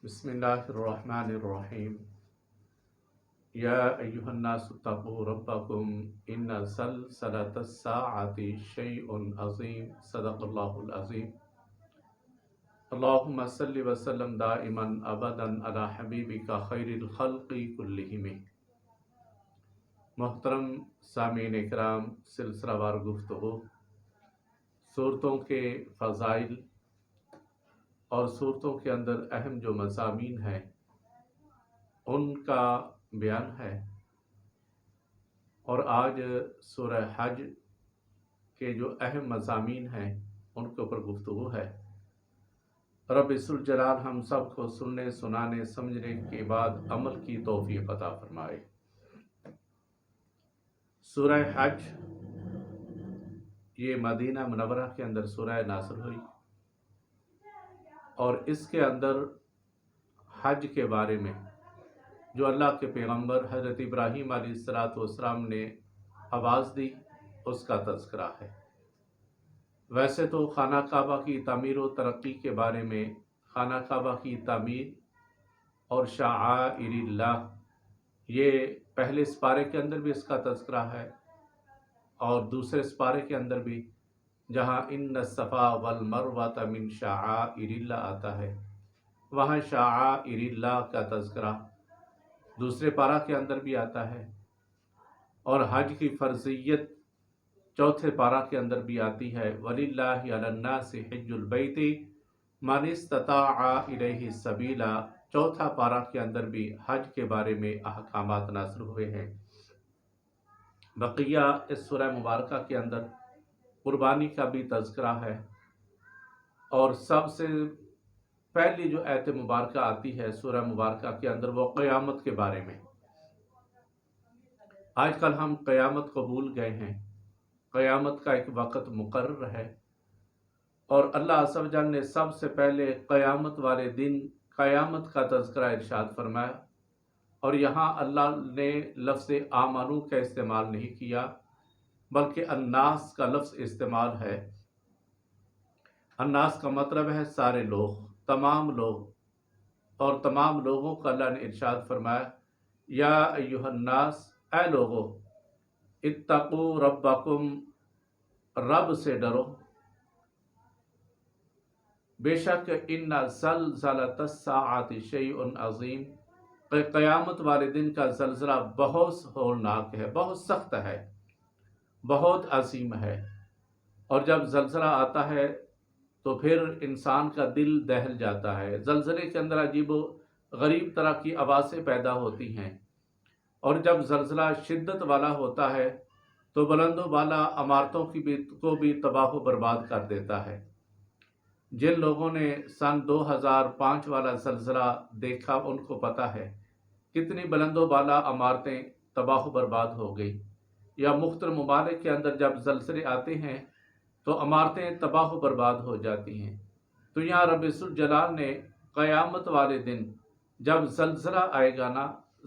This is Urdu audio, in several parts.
بسم اللہ الرحمن الرحیم یا ایہا الناس اتقوا ربکم ان زلزلۃ الساعۃ شیء عظیم صدق اللہ العظیم۔ اللہم صل وسلم دائما ابدا علی حبیبک خیر الخلق کلہم۔ محترم سامعین اکرام، سلسلہ وار گفتگو صورتوں کے فضائل اور صورتوں کے اندر اہم جو مضامین ہیں ان کا بیان ہے، اور آج سورہ حج کے جو اہم مضامین ہیں ان کے اوپر گفتگو ہے۔ رب ذوالجلال ہم سب کو سننے، سنانے، سمجھنے کے بعد عمل کی توفیق عطا فرمائے۔ سورہ حج یہ مدینہ منورہ کے اندر سورہ نازل ہوئی، اور اس کے اندر حج کے بارے میں جو اللہ کے پیغمبر حضرت ابراہیم علیہ السلام نے آواز دی اس کا تذکرہ ہے۔ ویسے تو خانہ کعبہ کی تعمیر و ترقی کے بارے میں، خانہ کعبہ کی تعمیر اور شعائر اللہ، یہ پہلے سپارے کے اندر بھی اس کا تذکرہ ہے، اور دوسرے سپارے کے اندر بھی جہاں ان الصفا والمروۃ من شعائر اللہ آتا ہے، وہاں شعائر اللہ کا تذکرہ دوسرے پارہ کے اندر بھی آتا ہے، اور حج کی فرضیت چوتھے پارہ کے اندر بھی آتی ہے۔ وَلِلَّهِ عَلَى النَّاسِ حِجُّ الْبَيْتِ مَنِ اسْتَطَاعَ إِلَيْهِ سَبِيلًا، چوتھا پارہ کے اندر بھی حج کے بارے میں احکامات نازل ہوئے ہیں۔ بقیہ اس سورہ مبارکہ کے اندر قربانی کا بھی تذکرہ ہے، اور سب سے پہلی جو آیت مبارکہ آتی ہے سورہ مبارکہ کے اندر وہ قیامت کے بارے میں۔ آج کل ہم قیامت کو بھول گئے ہیں۔ قیامت کا ایک وقت مقرر ہے، اور اللہ عز و جل نے سب سے پہلے قیامت والے دن قیامت کا تذکرہ ارشاد فرمایا، اور یہاں اللہ نے لفظ آمنو کا استعمال نہیں کیا بلکہ الناس کا لفظ استعمال ہے۔ الناس کا مطلب ہے سارے لوگ، تمام لوگ، اور تمام لوگوں کا اللہ نے ارشاد فرمایا یا ایہا الناس، اے لوگو، اتقوا ربکم، رب سے ڈرو، بے شک ان زلزلۃ الساعۃ شیء عظیم، قیامت والے دن کا زلزلہ بہت ہولناک ہے، بہت سخت ہے، بہت عظیم ہے۔ اور جب زلزلہ آتا ہے تو پھر انسان کا دل دہل جاتا ہے۔ زلزلے کے اندر عجیب و غریب طرح کی آوازیں پیدا ہوتی ہیں، اور جب زلزلہ شدت والا ہوتا ہے تو بلند و بالا عمارتوں کو بھی تباہ و برباد کر دیتا ہے۔ جن لوگوں نے سن 2005 والا زلزلہ دیکھا ان کو پتہ ہے کتنی بلند و بالا عمارتیں تباہ و برباد ہو گئی، یا مختلف ممالک کے اندر جب زلزلے آتے ہیں تو عمارتیں تباہ و برباد ہو جاتی ہیں۔ تو یہاں رب ذوالجلال نے قیامت والے دن جب زلزلہ آئے گا نا،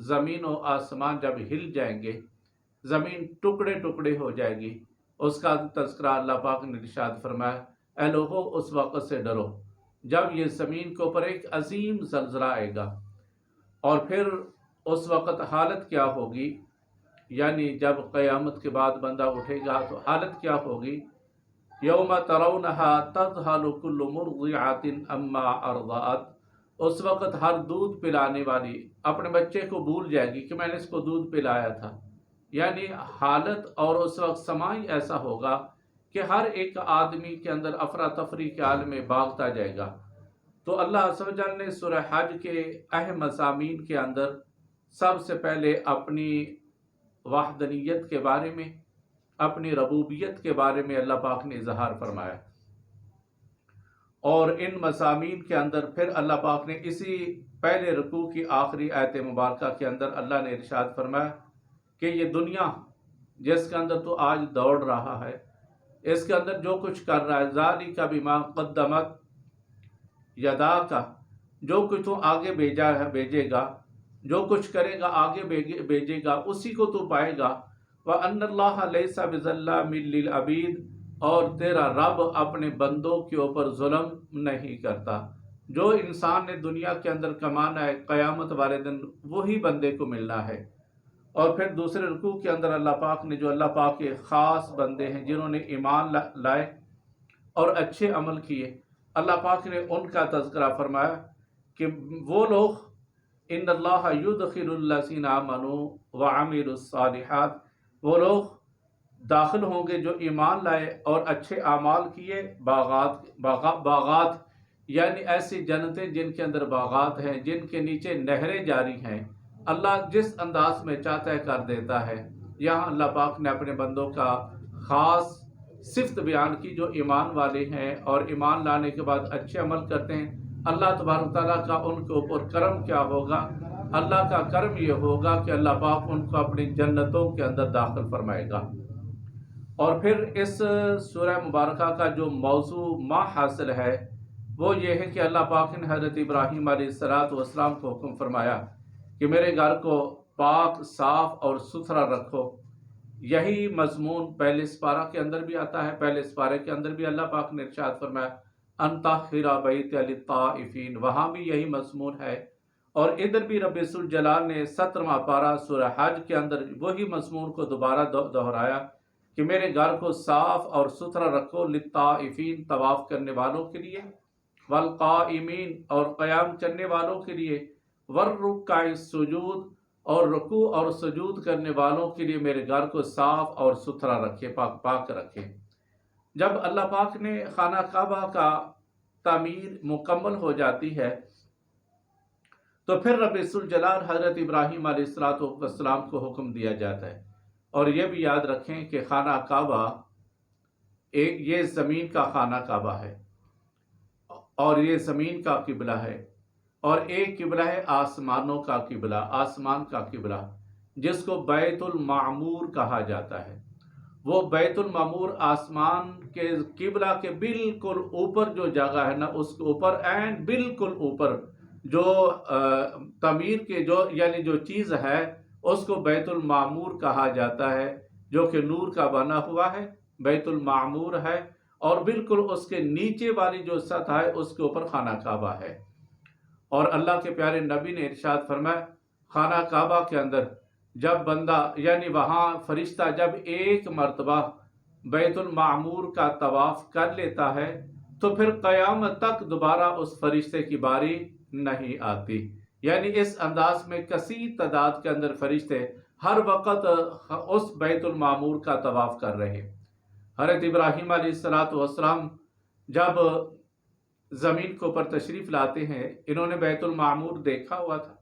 زمین و آسمان جب ہل جائیں گے، زمین ٹکڑے ٹکڑے ہو جائے گی، اس کا تذکرہ اللہ پاک نے ارشاد فرمایا، اے لوگو اس وقت سے ڈرو جب یہ زمین کے اوپر ایک عظیم زلزلہ آئے گا۔ اور پھر اس وقت حالت کیا ہوگی، یعنی جب قیامت کے بعد بندہ اٹھے گا تو حالت کیا ہوگی؟ یوم ترونہا تذہل کل مرضعۃ عما ارضعت، اس وقت ہر دودھ پلانے والی اپنے بچے کو بھول جائے گی کہ میں نے اس کو دودھ پلایا تھا۔ یعنی حالت اور اس وقت سمائی ایسا ہوگا کہ ہر ایک آدمی کے اندر افراتفری کے عالم میں بھاگتا جائے گا۔ تو اللہ عز و جل نے سورہ حج کے اہم مضامین کے اندر سب سے پہلے اپنی وحدانیت کے بارے میں، اپنی ربوبیت کے بارے میں اللہ پاک نے اظہار فرمایا، اور ان مضامین کے اندر پھر اللہ پاک نے اسی پہلے رکوع کی آخری آیت مبارکہ کے اندر اللہ نے ارشاد فرمایا کہ یہ دنیا جس کے اندر تو آج دوڑ رہا ہے، اس کے اندر جو کچھ کر رہا ہے، ذالک بما قدمت یداک، جو کچھ تو آگے بھیجے گا، جو کچھ کرے گا آگے بھیجے گا، اسی کو تو پائے گا۔ وَأَنَّ اللَّهَ لَيْسَ بِظَلَّامٍ لِّلْعَبِيدِ، اور تیرا رب اپنے بندوں کے اوپر ظلم نہیں کرتا۔ جو انسان نے دنیا کے اندر کمانا ہے قیامت والے دن وہی بندے کو ملنا ہے۔ اور پھر دوسرے رکوع کے اندر اللہ پاک نے جو اللہ پاک کے خاص بندے ہیں جنہوں نے ایمان لائے اور اچھے عمل کیے، اللہ پاک نے ان کا تذکرہ فرمایا کہ وہ لوگ ان اللہ یدخل الذین آمنوا وعملوا الصالحات، وہ لوگ داخل ہوں گے جو ایمان لائے اور اچھے اعمال کیے، باغات یعنی ایسی جنتیں جن کے اندر باغات ہیں، جن کے نیچے نہریں جاری ہیں۔ اللہ جس انداز میں چاہتا ہے کر دیتا ہے۔ یہاں اللہ پاک نے اپنے بندوں کا خاص صفت بیان کی جو ایمان والے ہیں اور ایمان لانے کے بعد اچھے عمل کرتے ہیں۔ اللہ تبارک تعالیٰ کا ان کے اوپر کرم کیا ہوگا؟ اللہ کا کرم یہ ہوگا کہ اللہ پاک ان کو اپنی جنتوں کے اندر داخل فرمائے گا۔ اور پھر اس سورہ مبارکہ کا جو موضوع حاصل ہے وہ یہ ہے کہ اللہ پاک نے حضرت ابراہیم علیہ السلام کو حکم فرمایا کہ میرے گھر کو پاک، صاف اور ستھرا رکھو۔ یہی مضمون پہلے سپارہ کے اندر بھی آتا ہے۔ پہلے سپارے کے اندر بھی اللہ پاک نے ارشاد فرمایا ان طہر بیتی للطائفین، وہاں بھی یہی مضمون ہے۔ اور ادھر بھی رب ذوالجلال نے 17واں پارہ سورہ حج کے اندر وہی مضمون کو دوبارہ دہرایا کہ میرے گھر کو صاف اور ستھرا رکھو، للطائفین طواف کرنے والوں کے لیے، والقائمین اور قیام کرنے والوں کے لیے، والرکع السجود اور رکوع اور سجود کرنے والوں کے لیے میرے گھر کو صاف اور ستھرا رکھے، پاک رکھے۔ جب اللہ پاک نے خانہ کعبہ کا تعمیر مکمل ہو جاتی ہے تو پھر رب ذوالجلال حضرت ابراہیم علیہ السلام کو حکم دیا جاتا ہے۔ اور یہ بھی یاد رکھیں کہ خانہ کعبہ یہ زمین کا خانہ کعبہ ہے اور یہ زمین کا قبلہ ہے، اور ایک قبلہ ہے آسمانوں کا قبلہ، آسمان کا قبلہ جس کو بیت المعمور کہا جاتا ہے۔ وہ بیت المعمور آسمان کے قبلہ کے بالکل اوپر جو جگہ ہے نا، اس کے اوپر عین بالکل اوپر جو تعمیر کے یعنی جو چیز ہے اس کو بیت المعمور کہا جاتا ہے، جو کہ نور کا بنا ہوا ہے، بیت المعمور ہے۔ اور بالکل اس کے نیچے والی جو سطح ہے اس کے اوپر خانہ کعبہ ہے۔ اور اللہ کے پیارے نبی نے ارشاد فرمایا خانہ کعبہ کے اندر جب بندہ یعنی وہاں فرشتہ جب ایک مرتبہ بیت المعمور کا طواف کر لیتا ہے تو پھر قیامت تک دوبارہ اس فرشتے کی باری نہیں آتی۔ یعنی اس انداز میں کثیر تعداد کے اندر فرشتے ہر وقت اس بیت المعمور کا طواف کر رہے۔ حضرت ابراہیم علیہ السلام جب زمین کے اوپر تشریف لاتے ہیں، انہوں نے بیت المعمور دیکھا ہوا تھا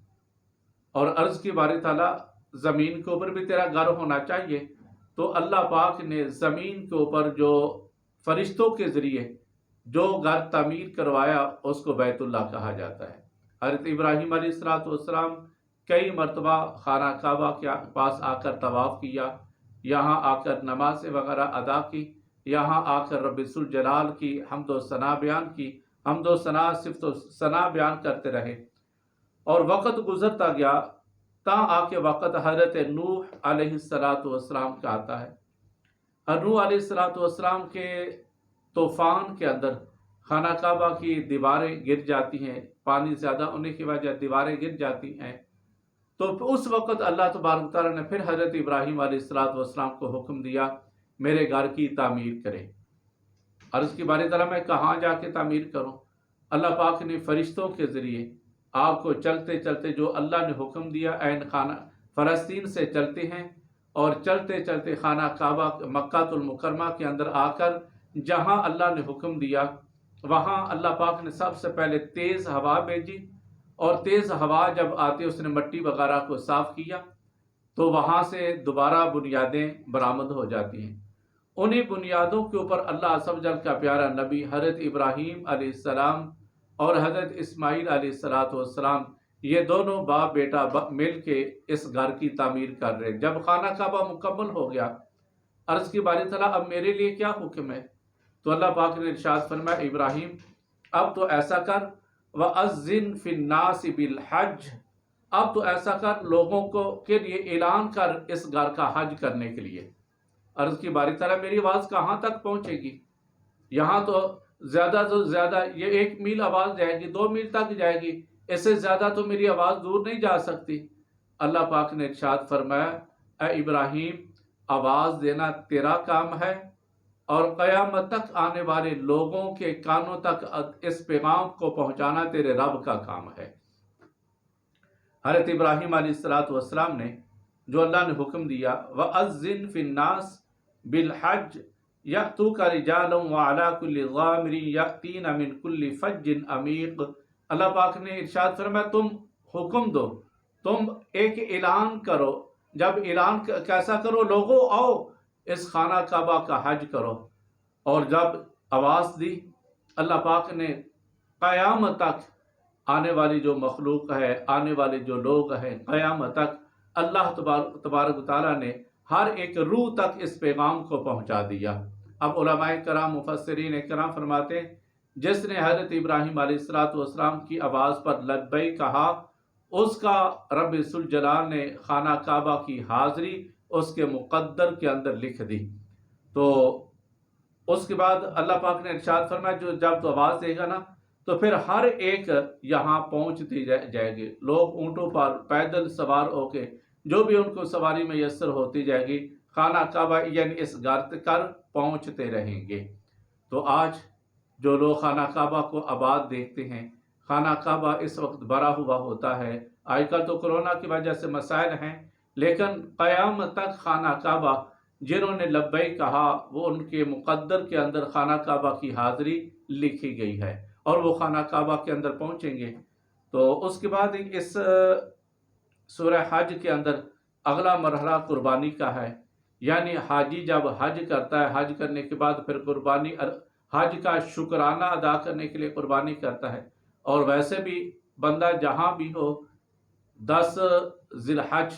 اور عرض کی باری تعالیٰ زمین کے اوپر بھی تیرا گھر ہونا چاہیے۔ تو اللہ پاک نے زمین کے اوپر جو فرشتوں کے ذریعے جو گھر تعمیر کروایا اس کو بیت اللہ کہا جاتا ہے۔ حضرت ابراہیم علیہ السلام کئی مرتبہ خانہ کعبہ کے پاس آ کر طواف کیا، یہاں آ کر نمازیں وغیرہ ادا کی، یہاں آ کر رب ذوالجلال کی حمد و ثنا بیان کی، حمد و ثنا صفت و ثنا بیان کرتے رہے۔ اور وقت گزرتا گیا تا آ کے وقت حضرت نوح علیہ السلام کا آتا ہے۔ نوح علیہ السلام کے طوفان کے اندر خانہ کعبہ کی دیواریں گر جاتی ہیں، پانی زیادہ ہونے کی وجہ دیواریں گر جاتی ہیں۔ تو اس وقت اللہ تبارک تعالیٰ نے پھر حضرت ابراہیم علیہ السلام کو حکم دیا میرے گھر کی تعمیر کرے۔ عرض کی باری تعالیٰ میں کہاں جا کے تعمیر کروں؟ اللہ پاک نے فرشتوں کے ذریعے آپ کو چلتے چلتے جو اللہ نے حکم دیا عین خانہ فلسطین سے چلتے ہیں اور چلتے چلتے خانہ کعبہ مکہ المکرمہ کے اندر آ کر جہاں اللہ نے حکم دیا وہاں اللہ پاک نے سب سے پہلے تیز ہوا بھیجی، اور تیز ہوا جب آتی اس نے مٹی وغیرہ کو صاف کیا تو وہاں سے دوبارہ بنیادیں برآمد ہو جاتی ہیں۔ انہی بنیادوں کے اوپر اللہ عز و جل کا پیارا نبی حضرت ابراہیم علیہ السلام اور حضرت اسماعیل علیہ السلام یہ دونوں باپ بیٹا مل کے اس گھر کی تعمیر کر رہے۔ جب خانہ کعبہ مکمل ہو گیا، عرض کی باری تعالیٰ اب میرے لیے کیا حکم ہے؟ تو اللہ پاک نے ارشاد فرمایا ابراہیم اب تو ایسا کر وَأَذِّن فِي النَّاسِ بِالْحَجِّ، اب تو ایسا کر لوگوں کو کے لیے اعلان کر اس گھر کا حج کرنے کے لیے۔ عرض کی باری تعالیٰ میری آواز کہاں تک پہنچے گی؟ یہاں تو زیادہ سے زیادہ یہ 1 میل آواز جائے گی، 2 میل تک جائے گی، اس سے زیادہ تو میری آواز دور نہیں جا سکتی۔ اللہ پاک نے ارشاد فرمایا اے ابراہیم آواز دینا تیرا کام ہے اور قیامت تک آنے والے لوگوں کے کانوں تک اس پیغام کو پہنچانا تیرے رب کا کام ہے۔ حضرت ابراہیم علیہ السلام نے جو اللہ نے حکم دیا وَأَذِّن فِي النَّاسِ بِالْحَجِّ يَأْتُوكَ رِجَالًا وَعَلَىٰ كُلِّ ضَامِرٍ يَأْتِينَ مِنْ كُلِّ فَجٍّ عَمِيقٍ۔ اللہ پاک نے ارشاد فرمایا تم حکم دو، تم ایک اعلان کرو۔ جب اعلان کیسا کرو؟ لوگوں آؤ اس خانہ کعبہ کا حج کرو۔ اور جب آواز دی اللہ پاک نے قیامت تک آنے والی جو مخلوق ہے، آنے والے جو لوگ ہیں، قیامت تک اللہ تبارک و تعالیٰ نے ہر ایک روح تک اس پیغام کو پہنچا دیا۔ اب علماء کرام مفسرین کرام فرماتے ہیں جس نے حضرت ابراہیم علیہ السلام کی آواز پر لبیک کہا اس کا رب ذوالجلال نے خانہ کعبہ کی حاضری اس کے مقدر کے اندر لکھ دی۔ تو اس کے بعد اللہ پاک نے ارشاد فرمایا جو جب تو آواز دے گا نا تو پھر ہر ایک یہاں پہنچتی جائے گی، لوگ اونٹوں پر پیدل سوار ہو کے جو بھی ان کو سواری میسر ہوتی جائے گی خانہ کعبہ یعنی اس گھر تک پہنچتے رہیں گے۔ تو آج جو لوگ خانہ کعبہ کو آباد دیکھتے ہیں، خانہ کعبہ اس وقت بھرا ہوا ہوتا ہے۔ آج کل تو کرونا کی وجہ سے مسائل ہیں، لیکن قیامت تک خانہ کعبہ جنہوں نے لبیک کہا وہ ان کے مقدر کے اندر خانہ کعبہ کی حاضری لکھی گئی ہے اور وہ خانہ کعبہ کے اندر پہنچیں گے۔ تو اس کے بعد اس سورہ حج کے اندر اگلا مرحلہ قربانی کا ہے، یعنی حاجی جب حج کرتا ہے، حج کرنے کے بعد پھر قربانی حج کا شکرانہ ادا کرنے کے لیے قربانی کرتا ہے۔ اور ویسے بھی بندہ جہاں بھی ہو 10 ذی الحج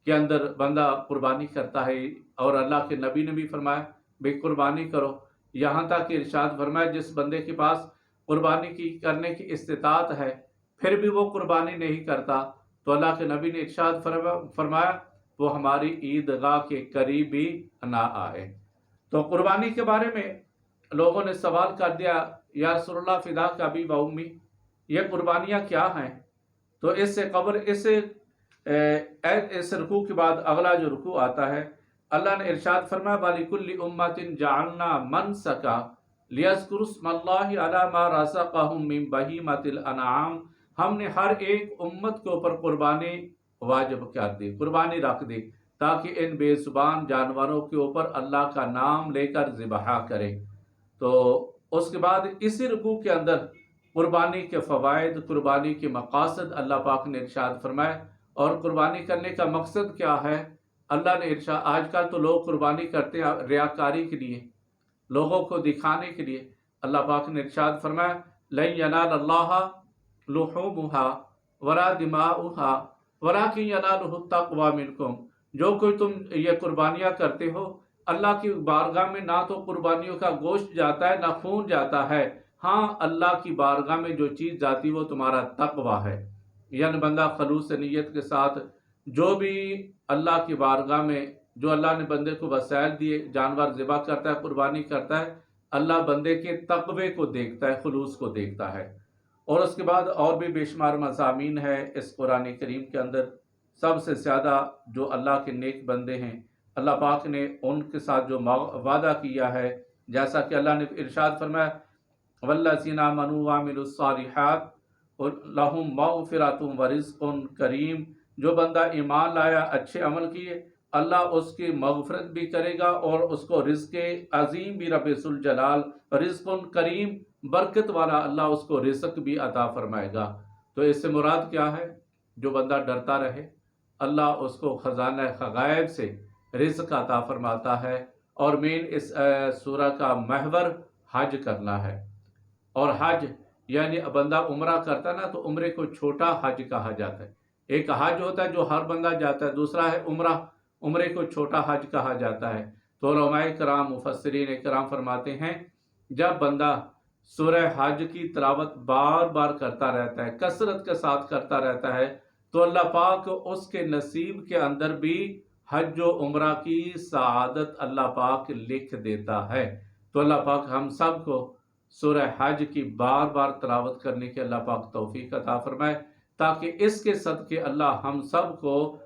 کے اندر بندہ قربانی کرتا ہے، اور اللہ کے نبی نے بھی فرمایا بے قربانی کرو، یہاں تک کہ ارشاد فرمایا جس بندے کے پاس قربانی کرنے کی استطاعت ہے پھر بھی وہ قربانی نہیں کرتا تو اللہ کے نبی نے ارشاد فرمایا وہ ہماری عیدگاہ کے قریب بھی نہ آئے۔ تو قربانی کے بارے میں لوگوں نے سوال کر دیا یا رسول اللہ فداک ابی و امی، یہ قربانیاں کیا ہیں؟ تو اس سے قبل اس رکوع کے بعد اگلا جو رکوع آتا ہے اللہ نے ارشاد فرمایا وَلِكُلِّ أُمَّةٍ جَعَلْنَا مَنْسَكًا لِيَذْكُرُوا اسْمَ اللَّهِ عَلَىٰ مَا رَزَقَهُم مِّن بَهِيمَةِ الْأَنْعَامِ۔ ہم نے ہر ایک امت کے اوپر قربانی واجب کر دی، قربانی رکھ دی تاکہ ان بے زبان جانوروں کے اوپر اللہ کا نام لے کر ذبح کرے۔ تو اس کے بعد اسی رکوع کے اندر قربانی کے فوائد، قربانی کے مقاصد اللہ پاک نے ارشاد فرمائے۔ اور قربانی کرنے کا مقصد کیا ہے؟ اللہ نے ارشاد، آج کل تو لوگ قربانی کرتے ہیں ریاکاری کے لیے، لوگوں کو دکھانے کے لیے۔ اللہ پاک نے ارشاد فرمایا لَن يَنَالَ اللَّهَ لُحُومُهَا وَلَا دِمَاؤُهَا وَلَٰكِن يَنَالُهُ التَّقْوَىٰ مِنكُمْ۔ جو کوئی تم یہ قربانیاں کرتے ہو اللہ کی بارگاہ میں نہ تو قربانیوں کا گوشت جاتا ہے نہ خون جاتا ہے، ہاں اللہ کی بارگاہ میں جو چیز جاتی وہ تمہارا تقویٰ ہے۔ یعنی بندہ خلوص نیت کے ساتھ جو بھی اللہ کی بارگاہ میں جو اللہ نے بندے کو وسائل دیے جانور ذبح کرتا ہے، قربانی کرتا ہے، اللہ بندے کے تقوی کو دیکھتا ہے، خلوص کو دیکھتا ہے۔ اور اس کے بعد اور بھی بے شمار مضامین ہے اس قرآن کریم کے اندر۔ سب سے زیادہ جو اللہ کے نیک بندے ہیں اللہ پاک نے ان کے ساتھ جو وعدہ کیا ہے، جیسا کہ اللہ نے ارشاد فرمایا وَالَّذِينَ آمَنُوا وَعَمِلُوا الصَّالِحَاتِ لَهُم مَّغْفِرَةٌ وَرِزْقٌ کریم۔ جو بندہ ایمان لایا، اچھے عمل کیے، اللہ اس کی مغفرت بھی کرے گا اور اس کو رزق عظیم بھی رب ذوالجلال رزق کریم برکت والا اللہ اس کو رزق بھی عطا فرمائے گا۔ تو اس سے مراد کیا ہے؟ جو بندہ ڈرتا رہے اللہ اس کو خزانہ غیب سے رزق عطا فرماتا ہے۔ اور مین اس سورہ کا محور حج کرنا ہے۔ اور حج یعنی بندہ عمرہ کرتا نا تو عمرے کو چھوٹا حج کہا جاتا ہے۔ ایک حج ہوتا ہے جو ہر بندہ جاتا ہے، دوسرا ہے عمرہ، عمرے کو چھوٹا حج کہا جاتا ہے۔ تو علماء کرام مفسرین کرام فرماتے ہیں جب بندہ سورہ حج کی تلاوت بار بار کرتا رہتا ہے، کثرت کے ساتھ کرتا رہتا ہے، تو اللہ پاک اس کے نصیب کے اندر بھی حج و عمرہ کی سعادت اللہ پاک لکھ دیتا ہے۔ تو اللہ پاک ہم سب کو سورہ حج کی بار بار تلاوت کرنے کی اللہ پاک توفیق عطا فرمائے، تاکہ اس کے صدقے اللہ ہم سب کو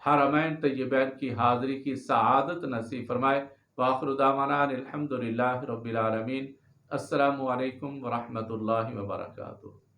حرمین طیبین کی حاضری کی سعادت نصیب فرمائے۔ وآخر دعوانا الحمدللہ رب العالمین۔ السلام علیکم ورحمۃ اللہ وبرکاتہ۔